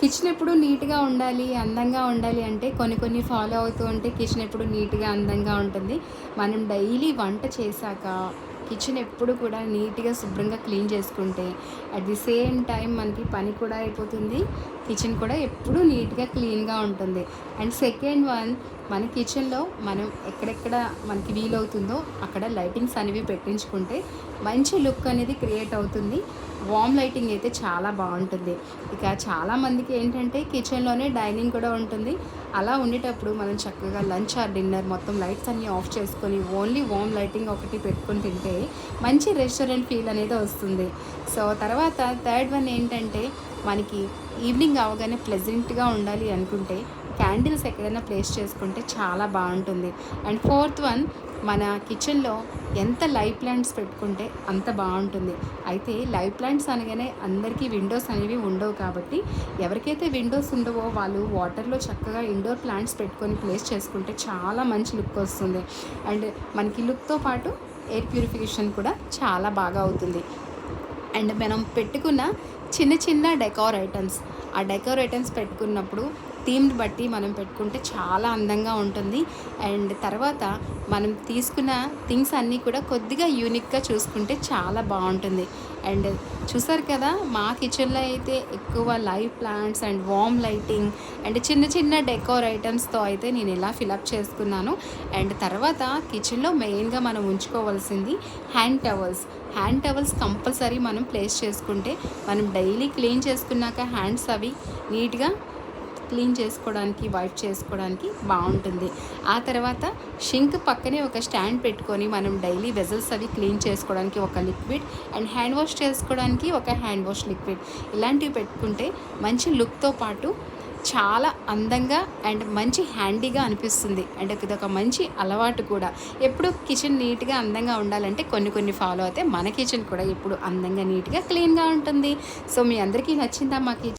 Kitchen ఎప్పుడు నీట్‌గా ఉండాలి, అందంగా ఉండాలి అంటే కొన్ని ఫాలో అవుతూ ఉంటే కిచెన్ ఎప్పుడు నీట్‌గా, అందంగా ఉంటుంది. మనం డైలీ వంట చేశాక కిచెన్ ఎప్పుడు కూడా నీట్‌గా, శుభ్రంగా క్లీన్ చేసుకుంటే అట్ ది సేమ్ టైం మనకి పని కూడా అయిపోతుంది. కిచెన్ కూడా ఎప్పుడూ నీట్‌గా, క్లీన్‌గా ఉంటుంది. అండ్ సెకండ్ వన్, మన కిచెన్‌లో మనం ఎక్కడెక్కడ మనకి వీలవుతుందో అక్కడ లైటింగ్స్ అనేవి పెట్టించుకుంటే మంచి లుక్ అనేది క్రియేట్ అవుతుంది. వార్మ్ లైటింగ్ అయితే చాలా బాగుంటుంది. ఇక చాలామందికి ఏంటంటే కిచెన్లోనే డైనింగ్ కూడా ఉంటుంది. అలా ఉండేటప్పుడు మనం చక్కగా లంచ్ ఆర్ డిన్నర్ మొత్తం లైట్స్ అన్నీ ఆఫ్ చేసుకొని ఓన్లీ వార్మ్ లైటింగ్ ఒకటి పెట్టుకొని తింటే మంచి రెస్టారెంట్ ఫీల్ అనేది వస్తుంది. సో తర్వాత థర్డ్ వన్ ఏంటంటే, మనకి ఈవినింగ్ అవగానే ప్లెజెంట్గా ఉండాలి అనుకుంటే క్యాండిల్స్ ఎక్కడైనా ప్లేస్ చేసుకుంటే చాలా బాగుంటుంది. అండ్ ఫోర్త్ వన్, మన కిచెన్లో ఎంత లైవ్ ప్లాంట్స్ పెట్టుకుంటే అంత బాగుంటుంది. అయితే లైవ్ ప్లాంట్స్ అనగానే అందరికీ విండోస్ అనేవి ఉండవు కాబట్టి ఎవరికైతే విండోస్ ఉండవో వాళ్ళు వాటర్లో చక్కగా ఇండోర్ ప్లాంట్స్ పెట్టుకొని ప్లేస్ చేసుకుంటే చాలా మంచి లుక్ వస్తుంది. అండ్ మనకి లుక్తో పాటు ఎయిర్ ప్యూరిఫికేషన్ కూడా చాలా బాగా అవుతుంది. అండ్ మనం పెట్టుకున్న చిన్న చిన్న డెకార్ ఐటమ్స్, ఆ డెకార్ ఐటమ్స్ పెట్టుకున్నప్పుడు థీమ్ని బట్టి మనం పెట్టుకుంటే చాలా అందంగా ఉంటుంది. అండ్ తర్వాత మనం తీసుకున్న థింగ్స్ అన్నీ కూడా కొద్దిగా యూనిక్గా చూసుకుంటే చాలా బాగుంటుంది. అండ్ చూసారు కదా, మా కిచెన్లో అయితే ఎక్కువ live plants and warm lighting and చిన్న చిన్న డెకార్ ఐటమ్స్తో అయితే నేను ఇలా ఫిలప్ చేసుకున్నాను. అండ్ తర్వాత కిచెన్లో మెయిన్గా మనం ఉంచుకోవాల్సింది హ్యాండ్ టవల్స్ కంపల్సరీ మనం ప్లేస్ చేసుకుంటే మనం డైలీ క్లీన్ చేసుకున్నాక హ్యాండ్స్ అవి నీట్గా క్లీన్ చేసుకోవడానికి, వైప్ చేసుకోవడానికి బాగుంటుంది. ఆ తర్వాత షింక్ పక్కనే ఒక స్టాండ్ పెట్టుకొని మనం డైలీ వెజల్స్ అవి క్లీన్ చేసుకోవడానికి ఒక లిక్విడ్ అండ్ హ్యాండ్ వాష్ చేసుకోవడానికి ఒక హ్యాండ్ వాష్ లిక్విడ్ ఇలాంటివి పెట్టుకుంటే మంచి లుక్తో పాటు చాలా అందంగా అండ్ మంచి హ్యాండీగా అనిపిస్తుంది. అండ్ ఇదొక మంచి అలవాటు కూడా. ఎప్పుడు కిచెన్ నీట్గా, అందంగా ఉండాలంటే కొన్ని ఫాలో అయితే మన కిచెన్ కూడా ఎప్పుడు అందంగా, నీట్గా, క్లీన్గా ఉంటుంది. సో మీ అందరికీ నచ్చిందా మా కిచెన్?